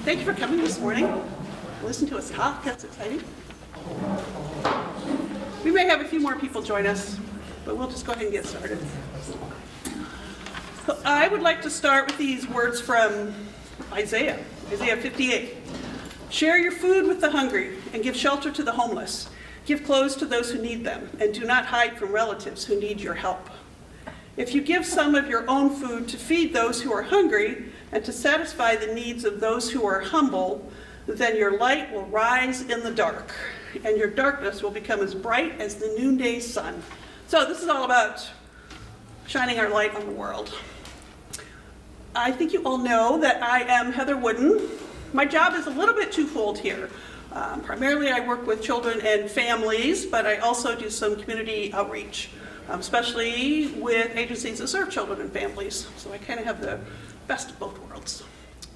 Thank you for coming this morning. Listen to us talk, that's exciting. We may have a few more people join us, but we'll just go ahead and get started. So I would like to start with these words from Isaiah 58. Share your food with the hungry and give shelter to the homeless. Give clothes to those who need them, and do not hide from relatives who need your help. If you give some of your own food to feed those who are hungry and to satisfy the needs of those who are humble, then your light will rise in the dark, and your darkness will become as bright as the noonday sun. So this is all about shining our light on the world. I think you all know that I am Heather Woodin. My job is a little bit twofold here. Primarily I work with children and families, but I also do some community outreach, especially with agencies that serve children and families. So I kind of have the best of both worlds.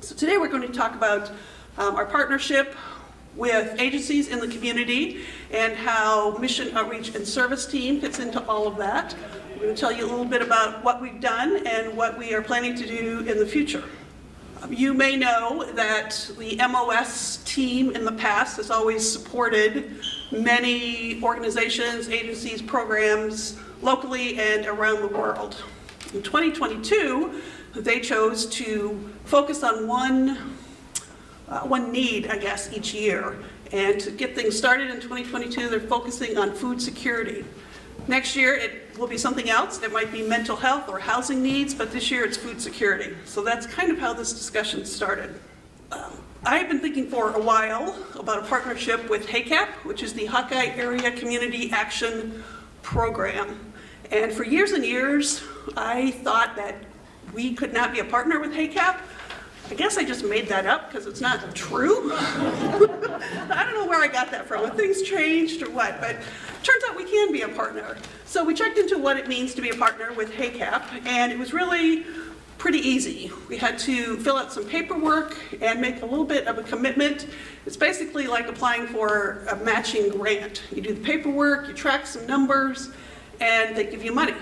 So today we're going to talk about our partnership with agencies in the community and how Mission Outreach and Service Team fits into all of that. We're going to tell you a little bit about what we've done and what we are planning to do in the future. You may know that the MOS team in the past has always supported many organizations, agencies, programs locally and around the world. In 2022, they chose to focus on one need, I guess, each year. And to get things started in 2022, they're focusing on food security. Next year, it will be something else. It might be mental health or housing needs, but this year it's food security. So that's kind of how this discussion started. I've been thinking for a while about a partnership with HACAP, which is the Hawkeye Area Community Action Program. And for years and years, I thought that we could not be a partner with HACAP. I guess I just made that up because it's not true. I don't know where I got that from, if things changed or what, but it turns out we can be a partner. So we checked into what it means to be a partner with HACAP, and it was really pretty easy. We had to fill out some paperwork and make a little bit of a commitment. It's basically like applying for a matching grant. You do the paperwork, you track some numbers, and they give you money.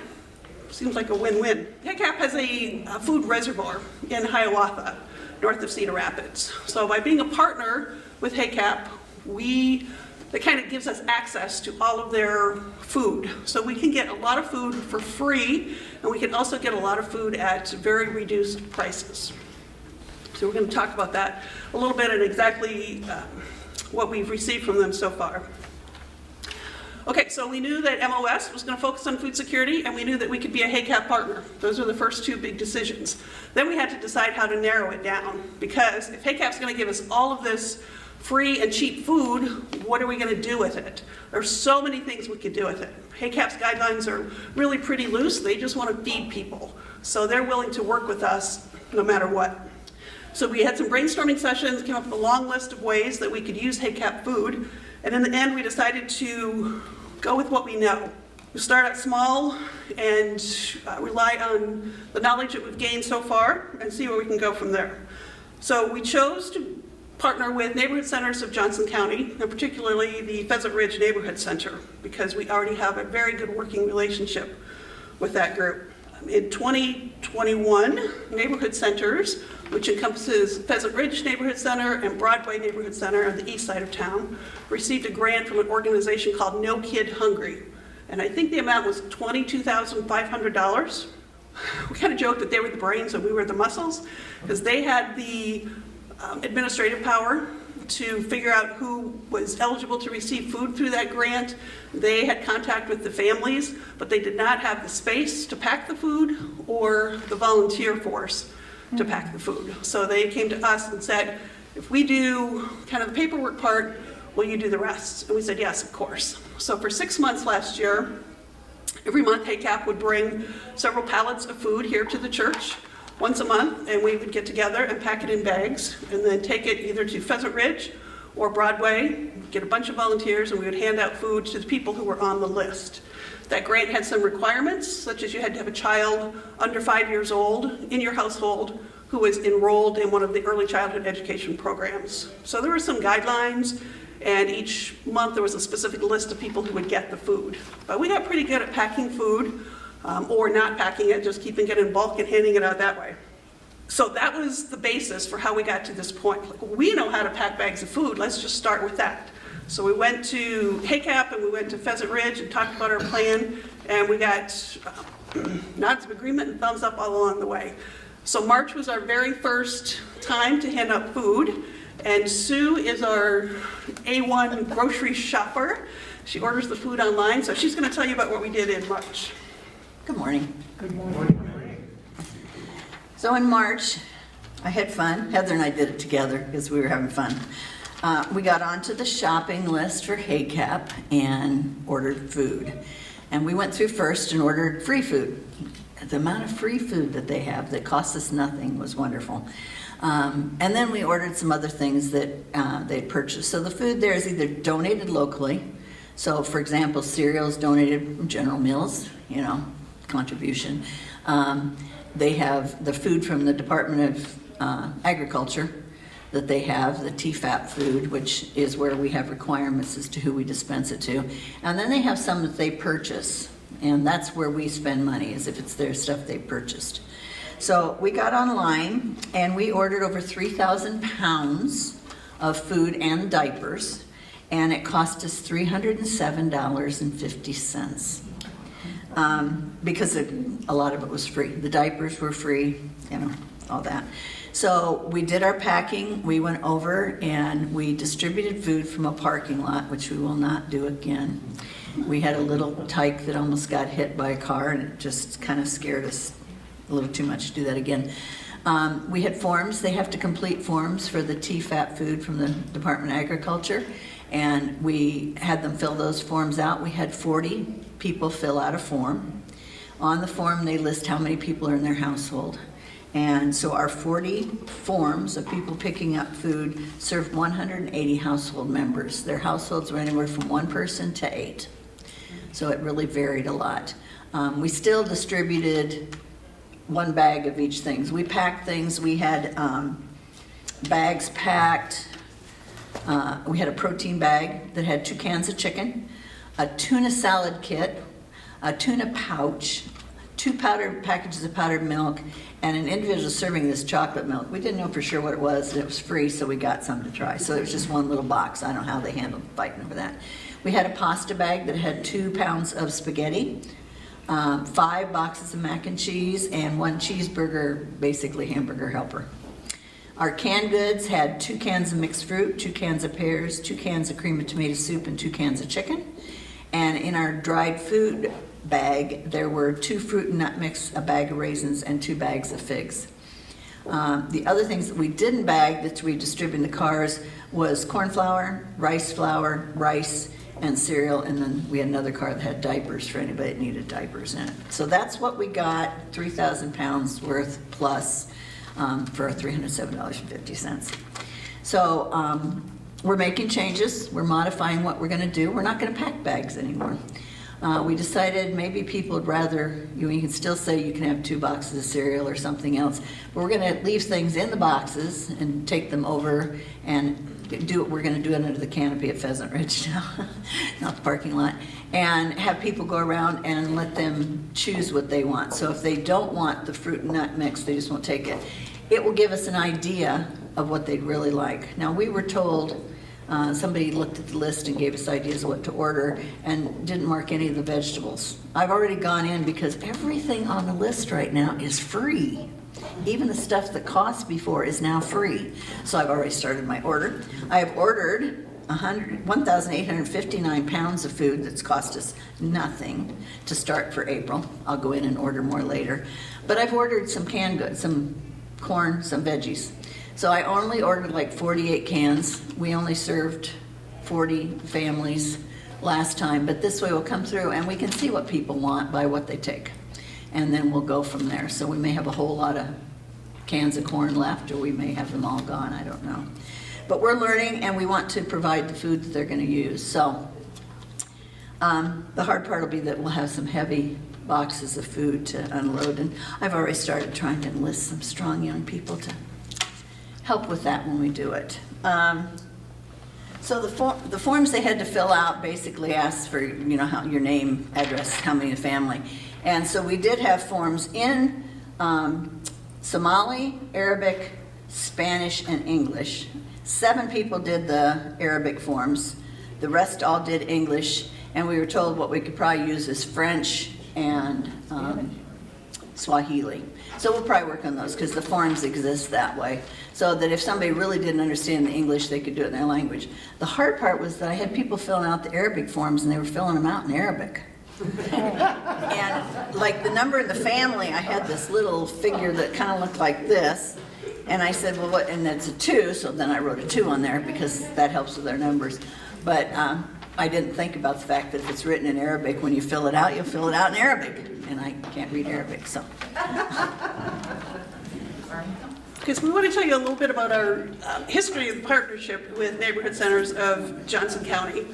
Seems like a win-win. HACAP has a food reservoir in Hiawatha, north of Cedar Rapids. So by being a partner with HACAP, that kind of gives us access to all of their food. So we can get a lot of food for free, and we can also get a lot of food at very reduced prices. So we're going to talk about that a little bit and exactly what we've received from them so far. Okay, so we knew that MOS was going to focus on food security, and we knew that we could be a HACAP partner. Those are the first two big decisions. Then we had to decide how to narrow it down, because if HACAP's going to give us all of this free and cheap food, what are we going to do with it? There's so many things we could do with it. HACAP's guidelines are really pretty loose. They just want to feed people. So they're willing to work with us no matter what. So we had some brainstorming sessions, came up with a long list of ways that we could use HACAP food, and in the end we decided to go with what we know. We start out small and rely on the knowledge that we've gained so far and see where we can go from there. So we chose to partner with neighborhood centers of Johnson County, and particularly the Pheasant Ridge Neighborhood Center, because we already have a very good working relationship with that group. In 2021, neighborhood centers, which encompasses Pheasant Ridge Neighborhood Center and Broadway Neighborhood Center on the east side of town, received a grant from an organization called No Kid Hungry. And I think the amount was $22,500. We kind of joked that they were the brains and we were the muscles, because they had the administrative power to figure out who was eligible to receive food through that grant. They had contact with the families, but they did not have the space to pack the food or the volunteer force to pack the food. So they came to us and said, if we do kind of the paperwork part, will you do the rest? And we said, yes, of course. So for 6 months last year, every month HACAP would bring several pallets of food here to the church once a month, and we would get together and pack it in bags and then take it either to Pheasant Ridge or Broadway, get a bunch of volunteers, and we would hand out food to the people who were on the list. That grant had some requirements, such as you had to have a child under 5 years old in your household who was enrolled in one of the early childhood education programs. So there were some guidelines, and each month there was a specific list of people who would get the food. But we got pretty good at packing food, or not packing it, just keeping it in bulk and handing it out that way. So that was the basis for how we got to this point. Like, we know how to pack bags of food, let's just start with that. So we went to HACAP and we went to Pheasant Ridge and talked about our plan, and we got nods of agreement and thumbs up all along the way. So March was our very first time to hand out food, and Sue is our A1 grocery shopper. She orders the food online, so she's going to tell you about what we did in March. Good morning. Good morning. So in March, I had fun. Heather and I did it together because we were having fun. We got onto the shopping list for HACAP and ordered food. And we went through first and ordered free food. The amount of free food that they have that costs us nothing was wonderful. And then we ordered some other things that they purchased. So the food there is either donated locally. So for example, cereals donated from General Mills, contribution. They have the food from the Department of Agriculture that they have, the TFAP food, which is where we have requirements as to who we dispense it to. And then they have some that they purchase, and that's where we spend money, is if it's their stuff they purchased. So we got online and we ordered over 3,000 pounds of food and diapers, and it cost us $307.50. Because a lot of it was free. The diapers were free, all that. So we did our packing, we went over and we distributed food from a parking lot, which we will not do again. We had a little tyke that almost got hit by a car, and it just kind of scared us a little too much to do that again. We had forms. They have to complete forms for the TFAP food from the Department of Agriculture, and we had them fill those forms out. We had 40 people fill out a form. On the form, they list how many people are in their household. And so our 40 forms of people picking up food served 180 household members. Their households were anywhere from 1 person to 8. So it really varied a lot. We still distributed 1 bag of each thing. We packed things. We had bags packed. We had a protein bag that had 2 cans of chicken, a tuna salad kit, a tuna pouch, 2 powdered packages of powdered milk, and an individual serving of this chocolate milk. We didn't know for sure what it was, and it was free, so we got some to try. So it was just 1 little box. I don't know how they handled fighting over that. We had a pasta bag that had 2 pounds of spaghetti, 5 boxes of mac and cheese, and 1 cheeseburger, basically hamburger helper. Our canned goods had 2 cans of mixed fruit, 2 cans of pears, 2 cans of cream of tomato soup, and 2 cans of chicken. And in our dried food bag, there were 2 fruit and nut mix, a bag of raisins, and 2 bags of figs. The other things that we didn't bag that we distributed in the cars was corn flour, rice, and cereal, and then we had another car that had diapers for anybody that needed diapers in it. So that's what we got, 3,000 pounds worth plus for $307.50. So we're making changes. We're modifying what we're going to do. We're not going to pack bags anymore. We decided maybe people would rather, you can still say you can have 2 boxes of cereal or something else, but we're going to leave things in the boxes and take them over and do it. We're going to do it under the canopy at Pheasant Ridge now, not the parking lot, and have people go around and let them choose what they want. So if they don't want the fruit and nut mix, they just won't take it. It will give us an idea of what they'd really like. Now, we were told, somebody looked at the list and gave us ideas of what to order and didn't mark any of the vegetables. I've already gone in because everything on the list right now is free. Even the stuff that cost before is now free. So I've already started my order. I have ordered 1,859 pounds of food that's cost us nothing to start for April. I'll go in and order more later. But I've ordered some canned goods, some corn, some veggies. So I only ordered like 48 cans. We only served 40 families last time, but this way we'll come through and we can see what people want by what they take. And then we'll go from there. So we may have a whole lot of cans of corn left, or we may have them all gone, I don't know. But we're learning, and we want to provide the food that they're going to use. So the hard part will be that we'll have some heavy boxes of food to unload, and I've already started trying to enlist some strong young people to help with that when we do it. So the forms they had to fill out basically asked for, how, your name, address, how many in the family. And so we did have forms in Somali, Arabic, Spanish, and English. 7 people did the Arabic forms. The rest all did English, and we were told what we could probably use is French and Swahili. So we'll probably work on those because the forms exist that way, so that if somebody really didn't understand the English, they could do it in their language. The hard part was that I had people filling out the Arabic forms, and they were filling them out in Arabic. And like the number in the family, I had this little figure that kind of looked like this. And I said, well, what? And it's a 2, so then I wrote a 2 on there because that helps with their numbers. But I didn't think about the fact that if it's written in Arabic, when you fill it out, you'll fill it out in Arabic. And I can't read Arabic, so. Because we want to tell you a little bit about our history of partnership with neighborhood centers of Johnson County.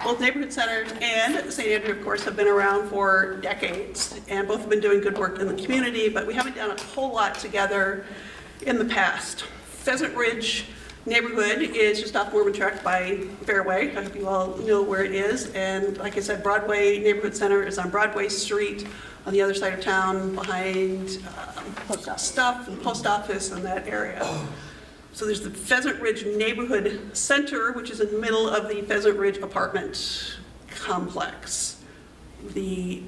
Both neighborhood centers and St. Andrew, of course, have been around for decades, and both have been doing good work in the community, but we haven't done a whole lot together in the past. Pheasant Ridge neighborhood is just off Mormon Track by Fairway. I hope you all know where it is. And like I said, Broadway Neighborhood Center is on Broadway Street on the other side of town behind Stuff and Post Office and that area. So there's the Pheasant Ridge Neighborhood Center, which is in the middle of the Pheasant Ridge apartment complex. The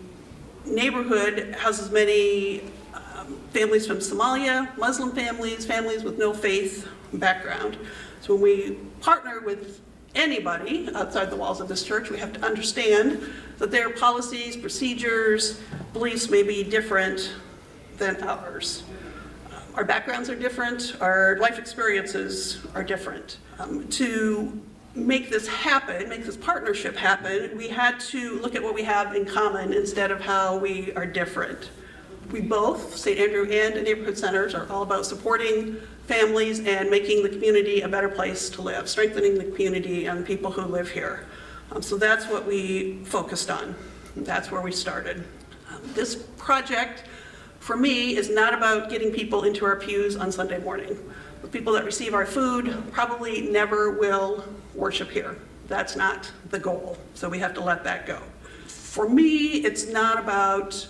neighborhood houses many families from Somalia, Muslim families, families with no faith background. So when we partner with anybody outside the walls of this church, we have to understand that their policies, procedures, beliefs may be different than ours. Our backgrounds are different, our life experiences are different. To make this happen, make this partnership happen, we had to look at what we have in common instead of how we are different. We both, St. Andrew and neighborhood centers, are all about supporting families and making the community a better place to live, strengthening the community and the people who live here. So that's what we focused on. That's where we started. This project, for me, is not about getting people into our pews on Sunday morning. The people that receive our food probably never will worship here. That's not the goal, so we have to let that go. For me, it's not about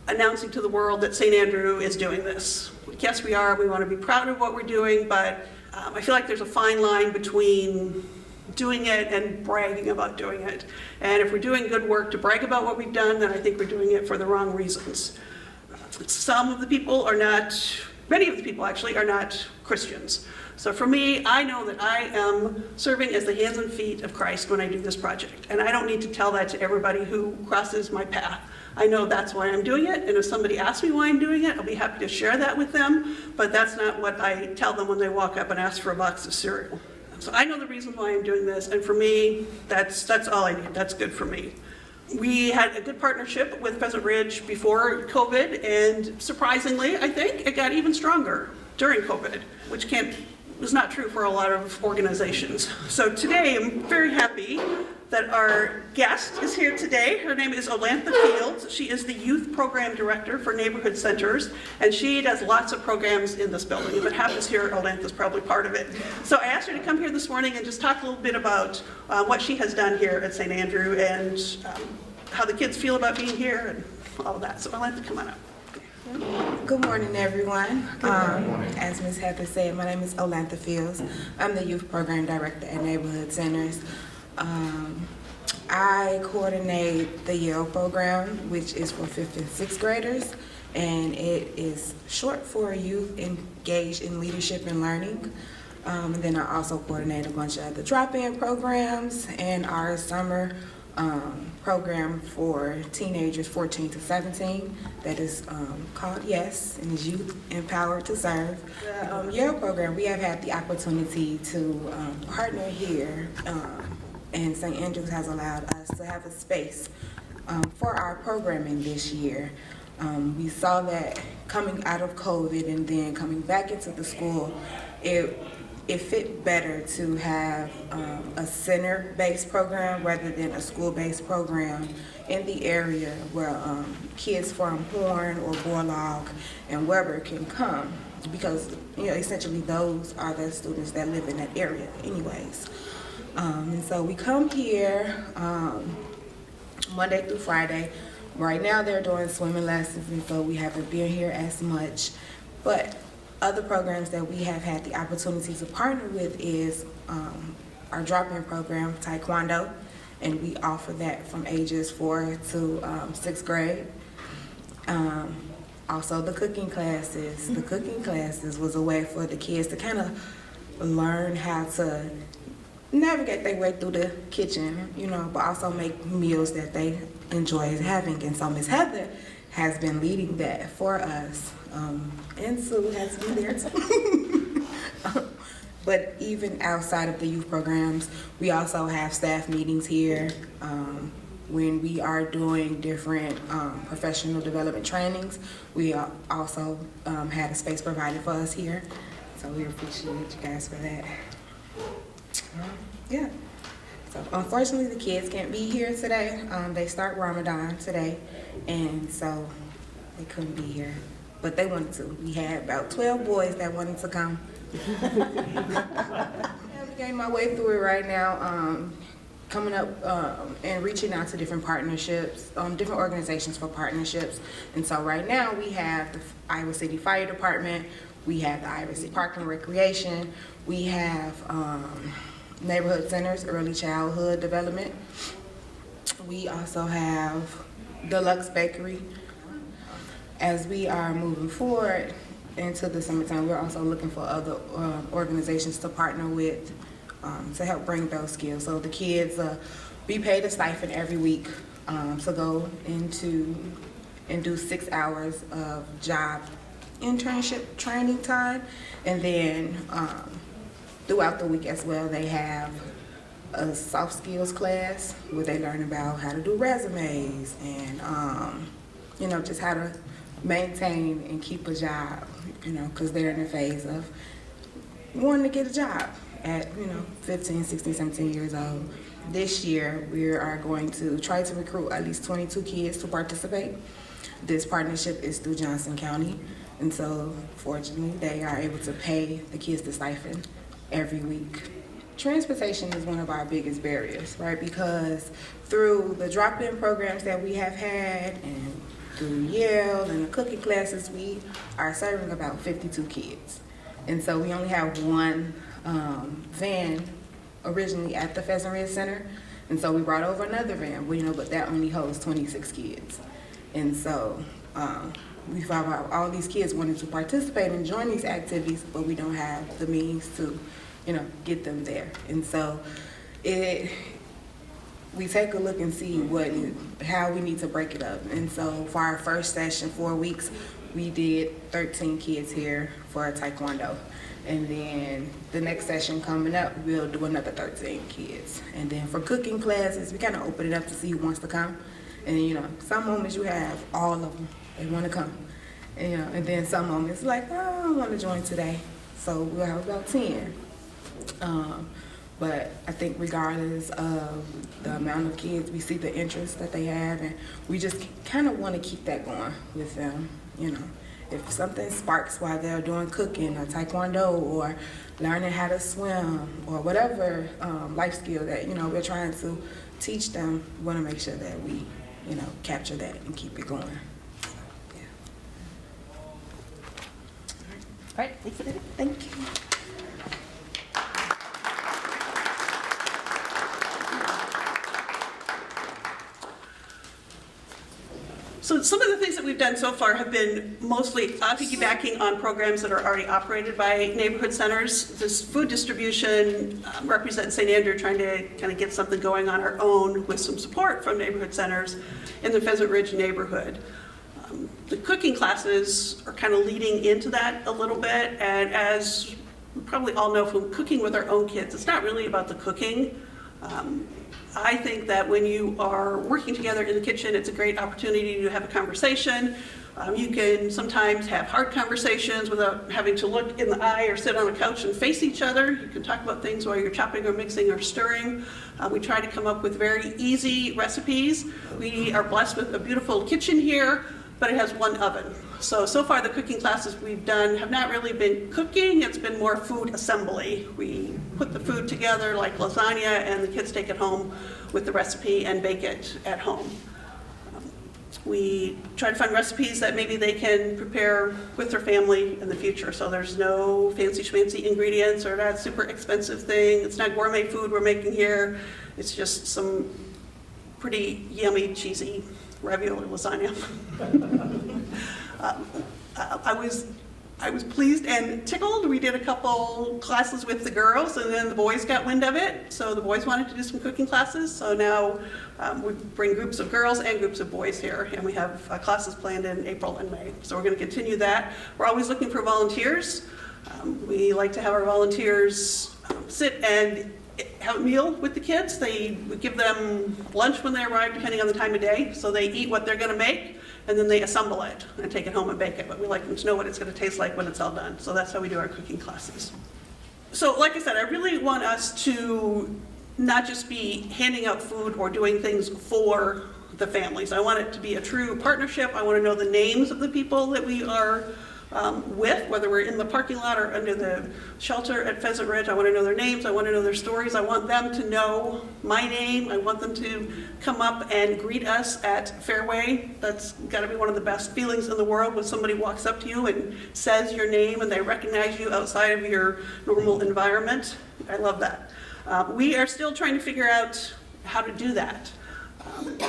announcing to the world that St. Andrew is doing this. Yes, we are. We want to be proud of what we're doing, but I feel like there's a fine line between doing it and bragging about doing it. And if we're doing good work to brag about what we've done, then I think we're doing it for the wrong reasons. Some of the people are not, many of the people actually are not Christians. So for me, I know that I am serving as the hands and feet of Christ when I do this project. And I don't need to tell that to everybody who crosses my path. I know that's why I'm doing it, and if somebody asks me why I'm doing it, I'll be happy to share that with them, but that's not what I tell them when they walk up and ask for a box of cereal. So I know the reason why I'm doing this, and for me, that's all I need. That's good for me. We had a good partnership with Pheasant Ridge before COVID, and surprisingly, I think, it got even stronger during COVID, which was not true for a lot of organizations. So today, I'm very happy that our guest is here today. Her name is Olanthda Fields. She is the Youth Program Director for Neighborhood Centers, and she does lots of programs in this building. If it happens here, Olanthda's probably part of it. So I asked her to come here this morning and just talk a little bit about what she has done here at St. Andrew and how the kids feel about being here and all of that. So Olanthda, come on up. Good morning, everyone. As Ms. Heather said, my name is Olanthda Fields. I'm the Youth Program Director at Neighborhood Centers. I coordinate the Yale program, which is for 5th and 6th graders, and it is short for Youth Engaged in Leadership and Learning. And then I also coordinate a bunch of other drop-in programs and our summer program for teenagers 14 to 17 that is called YES, and is Youth Empowered to Serve. Yale program, we have had the opportunity to partner here, and St. Andrews has allowed us to have a space for our programming this year. We saw that coming out of COVID and then coming back into the school, it fit better to have a center-based program rather than a school-based program in the area where kids from Horn or Borlaug and Weber can come, because essentially those are the students that live in that area anyways. And so we come here Monday through Friday Right now, they're doing swimming lessons, and so we haven't been here as much. But other programs that we have had the opportunity to partner with is our drop-in program, Taekwondo, and we offer that from ages 4 to 6th grade. Also, the cooking classes. The cooking classes was a way for the kids to kind of learn how to navigate their way through the kitchen, you know, but also make meals that they enjoy having. And so Miss Heather has been leading that for us, and Sue has been there too. But even outside of the youth programs, we also have staff meetings here when we are doing different professional development trainings. We also had a space provided for us here, so we appreciate you guys for that. Yeah. So unfortunately, the kids can't be here today. They start Ramadan today, and so they couldn't be here. But they wanted to. We had about 12 boys that wanted to come. Navigating my way through it right now, coming up and reaching out to different partnerships, different organizations for partnerships. And so right now we have the Iowa City Fire Department, we have the Iowa City Park and Recreation, we have neighborhood centers, early childhood development. We also have Deluxe Bakery. As we are moving forward into the summertime, we're also looking for other organizations to partner with to help bring those skills. So the kids be paid a stipend every week to go into and do 6 hours of job internship training time, and then throughout the week as well, they have a soft skills class where they learn about how to do resumes and you know, just how to maintain and keep a job, you know, because they're in the phase of wanting to get a job at, you know, 15, 16, 17 years old. This year, we are going to try to recruit at least 22 kids to participate. This partnership is through Johnson County, and so fortunately, they are able to pay the kids the stipend every week. Transportation is one of our biggest barriers, right? Because through the drop-in programs that we have had and through Yale and the cooking classes, we are serving about 52 kids. And so we only have one van originally at the Pheasant Ridge Center. And so we brought over another van, you know, but that only holds 26 kids. And so we found out all these kids wanted to participate and join these activities, but we don't have the means to, you know, get them there. And so we take a look and see how we need to break it up. And so for our first session, 4 weeks, we did 13 kids here for Taekwondo. And then the next session coming up, we'll do another 13 kids. And then for cooking classes, we kind of open it up to see who wants to come. And you know, some moments you have all of them, they want to come. And, you know, and then some moments like, oh, I don't want to join today. So we'll have about 10. But I think regardless of the amount of kids, we see the interest that they have, and we just kind of want to keep that going with them, you know. If something sparks while they're doing cooking or Taekwondo or learning how to swim or whatever life skill that, you know, we're trying to teach them, we want to make sure that we, you know, capture that and keep it going. So, yeah. All right, thanks, David. Thank you. So some of the things that we've done so far have been mostly piggybacking on programs that are already operated by neighborhood centers. This food distribution represents St. Andrew trying to kind of get something going on our own with some support from neighborhood centers in the Pheasant Ridge neighborhood. The cooking classes are kind of leading into that a little bit, and as we probably all know from cooking with our own kids, it's not really about the cooking. I think that when you are working together in the kitchen, it's a great opportunity to have a conversation. You can sometimes have hard conversations without having to look in the eye or sit on a couch and face each other. You can talk about things while you're chopping or mixing or stirring. We try to come up with very easy recipes. We are blessed with a beautiful kitchen here, but it has one oven. So far the cooking classes we've done have not really been cooking, it's been more food assembly. We put the food together like lasagna and the kids take it home with the recipe and bake it at home. We try to find recipes that maybe they can prepare with their family in the future. So there's no fancy schmancy ingredients or that super expensive thing. It's not gourmet food we're making here. It's just some pretty yummy, cheesy ravioli lasagna. I was pleased and tickled. We did a couple classes with the girls, and then the boys got wind of it. So the boys wanted to do some cooking classes. So now we bring groups of girls and groups of boys here, and we have classes planned in April and May. So we're going to continue that. We're always looking for volunteers. We like to have our volunteers sit and have a meal with the kids. We give them lunch when they arrive, depending on the time of day. So they eat what they're going to make, and then they assemble it and take it home and bake it. But we like them to know what it's going to taste like when it's all done. So that's how we do our cooking classes. So like I said, I really want us to not just be handing out food or doing things for the families. I want it to be a true partnership. I want to know the names of the people that we are with, whether we're in the parking lot or under the shelter at Pheasant Ridge. I want to know their names. I want to know their stories. I want them to know my name. I want them to come up and greet us at Fairway. That's got to be one of the best feelings in the world when somebody walks up to you and says your name and they recognize you outside of your normal environment. I love that. We are still trying to figure out how to do that.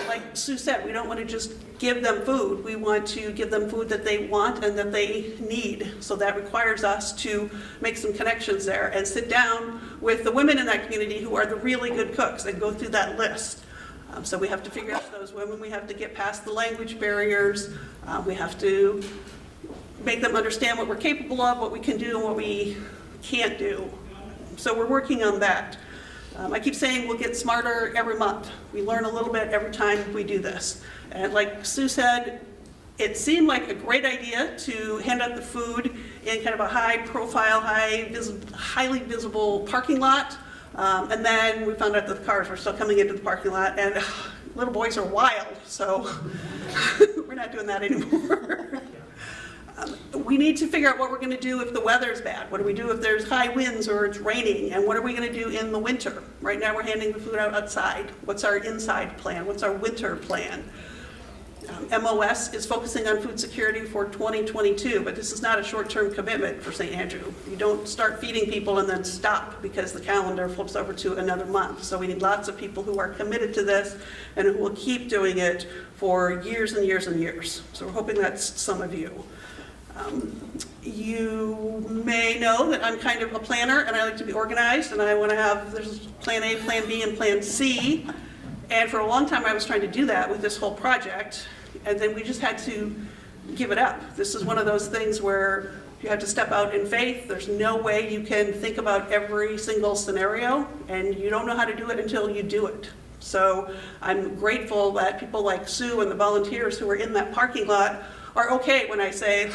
Like Sue said, we don't want to just give them food. We want to give them food that they want and that they need. So that requires us to make some connections there and sit down with the women in that community who are the really good cooks and go through that list. So we have to figure out those women. We have to get past the language barriers. We have to make them understand what we're capable of, what we can do, and what we can't do. So we're working on that. I keep saying we'll get smarter every month. We learn a little bit every time we do this. And like Sue said, it seemed like a great idea to hand out the food in kind of a high-profile, highly visible parking lot. And then we found out that the cars were still coming into the parking lot, and little boys are wild, so we're not doing that anymore. We need to figure out what we're going to do if the weather's bad. What do we do if there's high winds or it's raining? And what are we going to do in the winter? Right now we're handing the food out outside. What's our inside plan? What's our winter plan? MOS is focusing on food security for 2022, but this is not a short-term commitment for St. Andrew. You don't start feeding people and then stop because the calendar flips over to another month. So we need lots of people who are committed to this and who will keep doing it for years and years and years. So we're hoping that's some of you. You may know that I'm kind of a planner and I like to be organized, and I want to have, there's plan A, plan B, and plan C. And for a long time I was trying to do that with this whole project, and then we just had to give it up. This is one of those things where you have to step out in faith. There's no way you can think about every single scenario, and you don't know how to do it until you do it. So I'm grateful that people like Sue and the volunteers who are in that parking lot are okay when I say,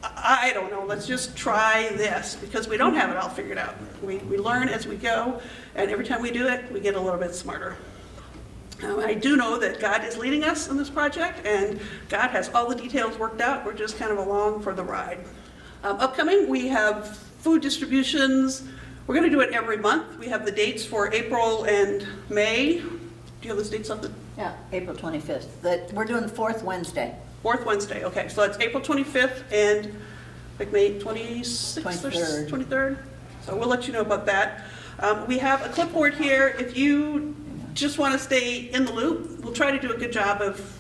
I don't know, let's just try this, because we don't have it all figured out. We learn as we go, and every time we do it, we get a little bit smarter. I do know that God is leading us in this project, and God has all the details worked out. We're just kind of along for the ride. Upcoming, we have food distributions. We're going to do it every month. We have the dates for April and May. Do you have those dates on the? Yeah, April 25th. We're doing the fourth Wednesday. Fourth Wednesday, okay. So that's April 25th and like May 26th 23rd. or 23rd. So we'll let you know about that. We have a clipboard here. If you just want to stay in the loop, we'll try to do a good job of,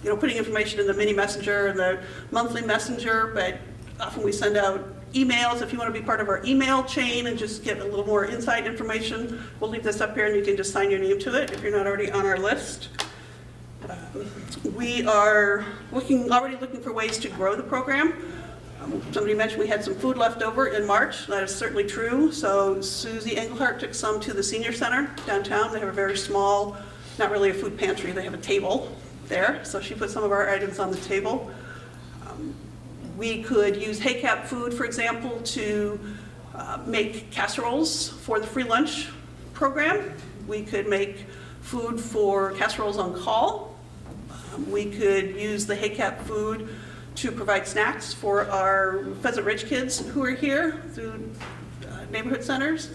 putting information in the mini messenger and the monthly messenger, but often we send out emails. If you want to be part of our email chain and just get a little more inside information, we'll leave this up here and you can just sign your name to it if you're not already on our list. We are already looking for ways to grow the program. Somebody mentioned we had some food left over in March. That is certainly true. So Susie Engelhardt took some to the senior center downtown. They have a very small, not really a food pantry, they have a table there. So she put some of our items on the table. We could use HACAP Food, for example, to make casseroles for the free lunch program. We could make food for casseroles on call. We could use the HACAP food to provide snacks for our Pheasant Ridge kids who are here through neighborhood centers.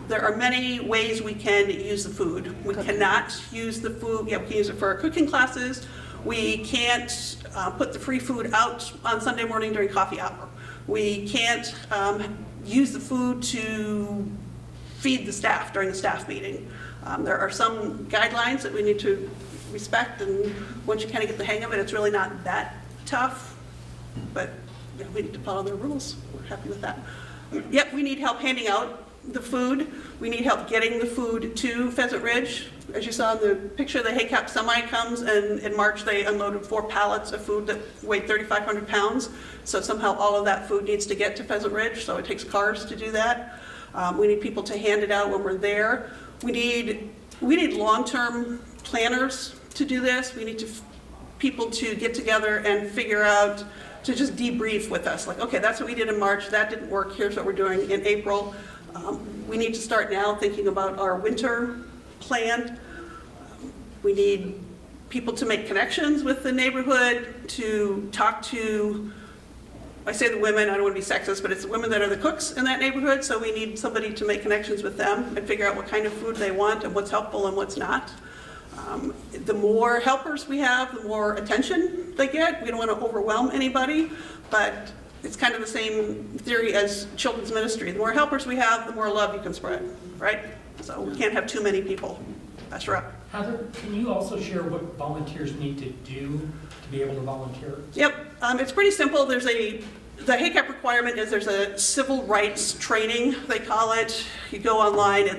There are many ways we can use the food. We cannot use the food, we can use it for our cooking classes, We can't put the free food out on Sunday morning during coffee hour. We can't use the food to feed the staff during the staff meeting. There are some guidelines that we need to respect, and once you kind of get the hang of it, it's really not that tough, but yeah, we need to follow their rules. We're happy with that. Yep, we need help handing out the food. We need help getting the food to Pheasant Ridge. As you saw in the picture, the HACAP semi comes, and in March they unloaded 4 pallets of food that weighed 3,500 pounds. So somehow all of that food needs to get to Pheasant Ridge, so it takes cars to do that. We need people to hand it out when we're there. We need long-term planners to do this. We need people to get together and figure out, to just debrief with us. Like, okay, that's what we did in March, that didn't work, here's what we're doing in April. We need to start now thinking about our winter plan. We need people to make connections with the neighborhood, to talk to, I say the women, I don't want to be sexist, but it's the women that are the cooks in that neighborhood, so we need somebody to make connections with them and figure out what kind of food they want and what's helpful and what's not. The more helpers we have, the more attention they get. We don't want to overwhelm anybody, but it's kind of the same theory as children's ministry. The more helpers we have, the more love you can spread, right? So we can't have too many people. That's right. Heather, can you also share what volunteers need to do to be able to volunteer? Yep, it's pretty simple. The HACAP requirement is there's a civil rights training, they call it. You go online,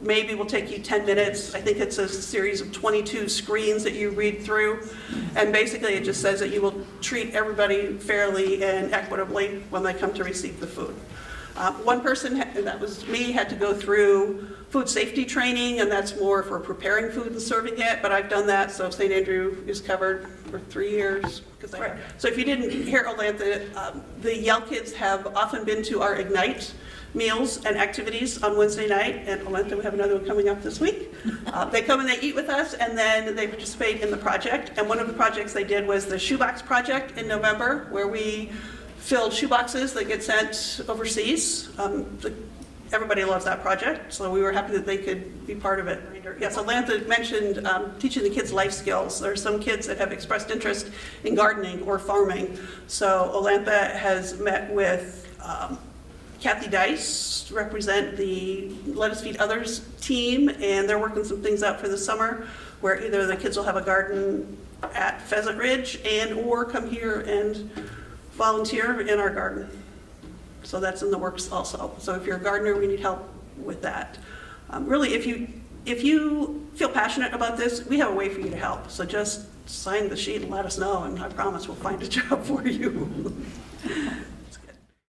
maybe will take you 10 minutes. I think it's a series of 22 screens that you read through. And basically it just says that you will treat everybody fairly and equitably when they come to receive the food. One person, and that was me, had to go through food safety training, and that's more for preparing food and serving it, but I've done that, so St. Andrew is covered for 3 years. So if you didn't hear Olanthda, the Yell kids have often been to our Ignite meals and activities on Wednesday night, and Olanthda, we have another one coming up this week. They come and they eat with us, and then they participate in the project, and one of the projects they did was the shoebox project in November, where we filled shoeboxes that get sent overseas. Everybody loves that project, so we were happy that they could be part of it. Yes, Olanthda mentioned teaching the kids life skills. There are some kids that have expressed interest in gardening or farming. So Olanthda has met with Kathy Dice to represent the Let Us Feed Others team, and they're working some things out for the summer where either the kids will have a garden at Pheasant Ridge and or come here and volunteer in our garden. So that's in the works also. So if you're a gardener, we need help with that. Really, if you feel passionate about this, we have a way for you to help. So just sign the sheet and let us know, and I promise we'll find a job for you.